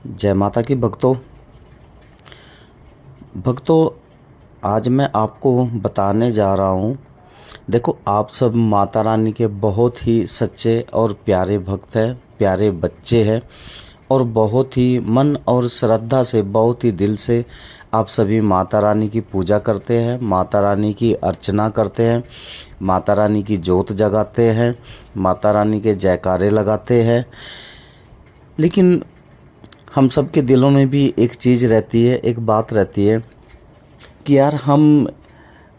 जय माता की भक्तों, आज मैं आपको बताने जा रहा हूँ। देखो, आप सब माता रानी के बहुत ही सच्चे और प्यारे भक्त हैं, प्यारे बच्चे हैं और बहुत ही मन और श्रद्धा से, बहुत ही दिल से आप सभी माता रानी की पूजा करते हैं, माता रानी की अर्चना करते हैं, माता रानी की जोत जगाते हैं, माता रानी के जयकारे लगाते हैं। लेकिन हम सब के दिलों में भी एक चीज़ रहती है, एक बात रहती है कि यार, हम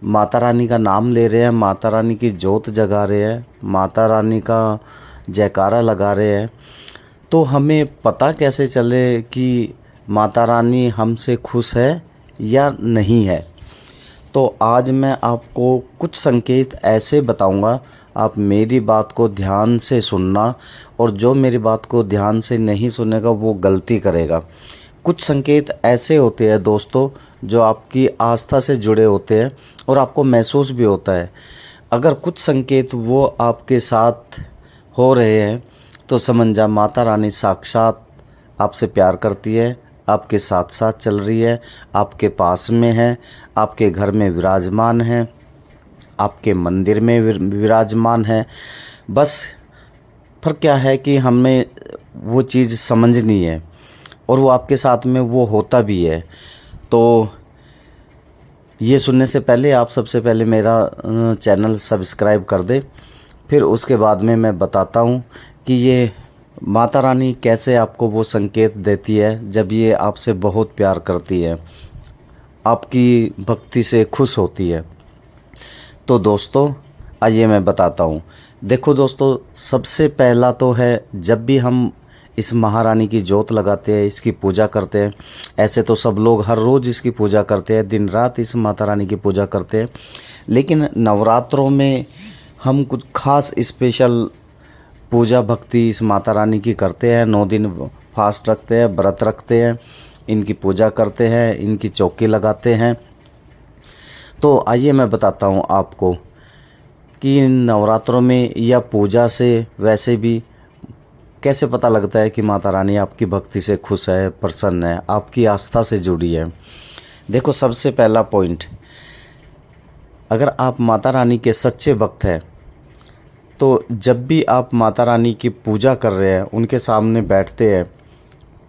माता रानी का नाम ले रहे हैं, माता रानी की जोत जगा रहे हैं, माता रानी का जयकारा लगा रहे हैं, तो हमें पता कैसे चले कि माता रानी हमसे खुश है या नहीं है। तो आज मैं आपको कुछ संकेत ऐसे बताऊंगा, आप मेरी बात को ध्यान से सुनना, और जो मेरी बात को ध्यान से नहीं सुनेगा वो गलती करेगा। कुछ संकेत ऐसे होते हैं दोस्तों, जो आपकी आस्था से जुड़े होते हैं और आपको महसूस भी होता है। अगर कुछ संकेत वो आपके साथ हो रहे हैं तो समझ जा माता रानी साक्षात आपसे प्यार करती है, आपके साथ साथ चल रही है, आपके पास में है, आपके घर में विराजमान है, आपके मंदिर में विराजमान है। बस फर्क क्या है कि हमें वो चीज़ समझनी है और वो आपके साथ में वो होता भी है। तो ये सुनने से पहले आप सबसे पहले मेरा चैनल सब्सक्राइब कर दे, फिर उसके बाद में मैं बताता हूँ कि ये माता रानी कैसे आपको वो संकेत देती है जब ये आपसे बहुत प्यार करती है, आपकी भक्ति से खुश होती है। तो दोस्तों आइए मैं बताता हूँ। देखो दोस्तों, सबसे पहला तो है, जब भी हम इस महारानी की जोत लगाते हैं, इसकी पूजा करते हैं, ऐसे तो सब लोग हर रोज़ इसकी पूजा करते हैं, दिन रात इस माता रानी की पूजा करते हैं, लेकिन नवरात्रों में हम कुछ खास स्पेशल पूजा भक्ति इस माता रानी की करते हैं। 9 दिन फास्ट रखते हैं, व्रत रखते हैं, इनकी पूजा करते हैं, इनकी चौकी लगाते हैं। तो आइए मैं बताता हूँ आपको कि नवरात्रों में या पूजा से वैसे भी कैसे पता लगता है कि माता रानी आपकी भक्ति से खुश है, प्रसन्न है, आपकी आस्था से जुड़ी है। देखो, सबसे पहला पॉइंट, अगर आप माता रानी के सच्चे भक्त हैं तो जब भी आप माता रानी की पूजा कर रहे हैं, उनके सामने बैठते हैं,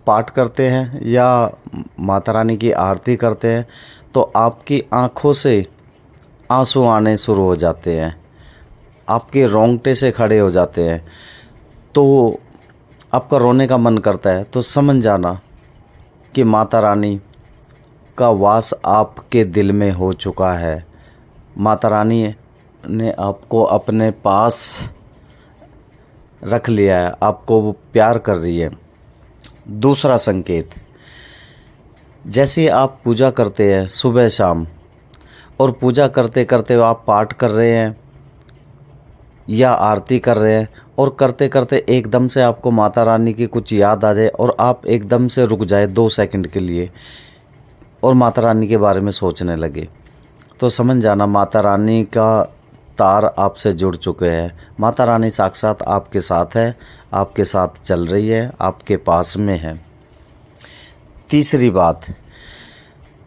पाठ करते हैं या माता रानी की आरती करते हैं, तो आपकी आँखों से आंसू आने शुरू हो जाते हैं, आपके रोंगटे से खड़े हो जाते हैं, तो आपका रोने का मन करता है, तो समझ जाना कि माता रानी का वास आपके दिल में हो चुका है। माता रानी ने आपको अपने पास रख लिया है, आपको वो प्यार कर रही है। दूसरा संकेत, जैसे आप पूजा करते हैं सुबह शाम, और पूजा करते करते आप पाठ कर रहे हैं या आरती कर रहे हैं, और करते करते एकदम से आपको माता रानी की कुछ याद आ जाए और आप एकदम से रुक जाए 2 सेकंड के लिए और माता रानी के बारे में सोचने लगे, तो समझ जाना माता रानी का तार आपसे जुड़ चुके हैं। माता रानी साक्षात आपके साथ है, आपके साथ चल रही है, आपके पास में है। तीसरी बात,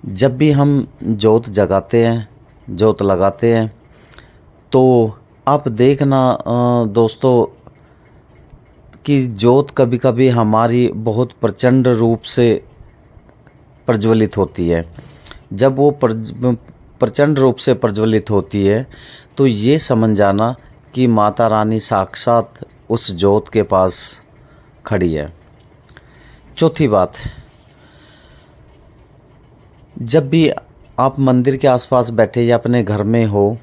जब भी हम जोत जगाते हैं, जोत लगाते हैं, तो आप देखना दोस्तों कि जोत कभी कभी हमारी बहुत प्रचंड रूप से प्रज्वलित होती है। जब वो प्रचंड रूप से प्रज्वलित होती है तो ये समझ जाना कि माता रानी साक्षात उस जोत के पास खड़ी है। चौथी बात, जब भी आप मंदिर के आसपास बैठे या अपने घर में हो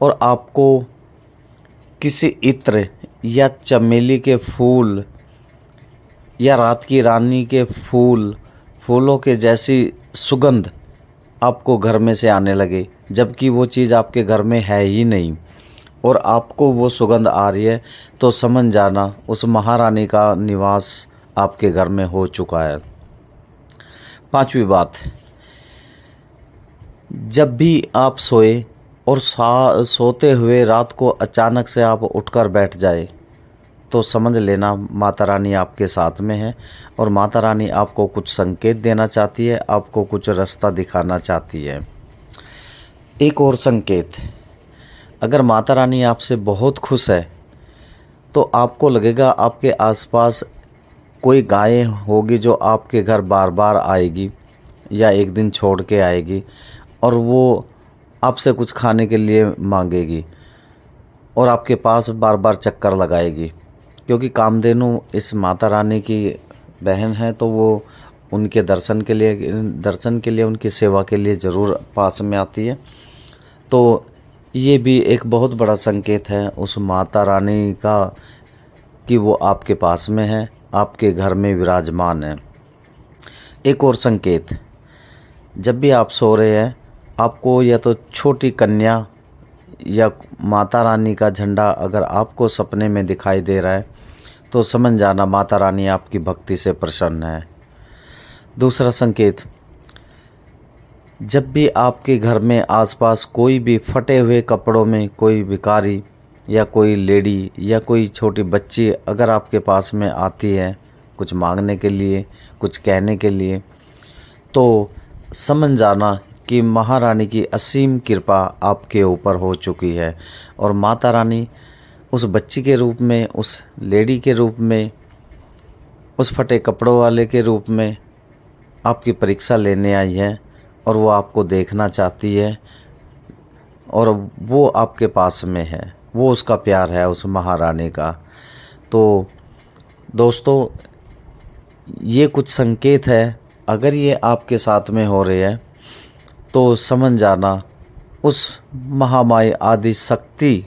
और आपको किसी इत्र या चमेली के फूल या रात की रानी के फूलों के जैसी सुगंध आपको घर में से आने लगे, जबकि वो चीज़ आपके घर में है ही नहीं, और आपको वो सुगंध आ रही है, तो समझ जाना उस महारानी का निवास आपके घर में हो चुका है। पांचवी बात, जब भी आप सोए और सोते हुए रात को अचानक से आप उठकर बैठ जाए तो समझ लेना माता रानी आपके साथ में है और माता रानी आपको कुछ संकेत देना चाहती है, आपको कुछ रास्ता दिखाना चाहती है। एक और संकेत, अगर माता रानी आपसे बहुत खुश है तो आपको लगेगा आपके आसपास कोई गाय होगी जो आपके घर बार बार आएगी या एक दिन छोड़ के आएगी और वो आपसे कुछ खाने के लिए मांगेगी और आपके पास बार बार चक्कर लगाएगी, क्योंकि कामधेनु इस माता रानी की बहन है, तो वो उनके दर्शन के लिए उनकी सेवा के लिए ज़रूर पास में आती है। तो ये भी एक बहुत बड़ा संकेत है उस माता रानी का कि वो आपके पास में है, आपके घर में विराजमान है। एक और संकेत, जब भी आप सो रहे हैं आपको या तो छोटी कन्या या माता रानी का झंडा अगर आपको सपने में दिखाई दे रहा है तो समझ जाना माता रानी आपकी भक्ति से प्रसन्न है। दूसरा संकेत, जब भी आपके घर में आसपास कोई भी फटे हुए कपड़ों में कोई भिखारी या कोई लेडी या कोई छोटी बच्ची अगर आपके पास में आती है कुछ मांगने के लिए, कुछ कहने के लिए, तो समझ जाना कि महारानी की असीम कृपा आपके ऊपर हो चुकी है और माता रानी उस बच्ची के रूप में, उस लेडी के रूप में, उस फटे कपड़ों वाले के रूप में आपकी परीक्षा लेने आई है और वो आपको देखना चाहती है और वो आपके पास में है, वो उसका प्यार है उस महारानी का। तो दोस्तों, ये कुछ संकेत है, अगर ये आपके साथ में हो रहे हैं तो समझ जाना उस महामाई आदि शक्ति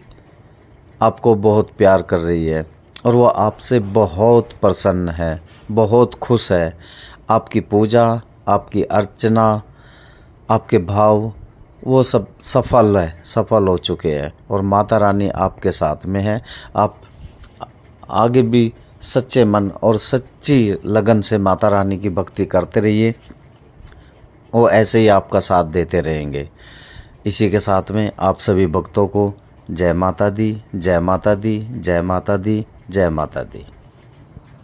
आपको बहुत प्यार कर रही है और वो आपसे बहुत प्रसन्न है, बहुत खुश है। आपकी पूजा, आपकी अर्चना, आपके भाव वो सब सफल हो चुके हैं और माता रानी आपके साथ में है। आप आगे भी सच्चे मन और सच्ची लगन से माता रानी की भक्ति करते रहिए, वो ऐसे ही आपका साथ देते रहेंगे। इसी के साथ में आप सभी भक्तों को जय माता दी, जय माता दी, जय माता दी, जय माता दी।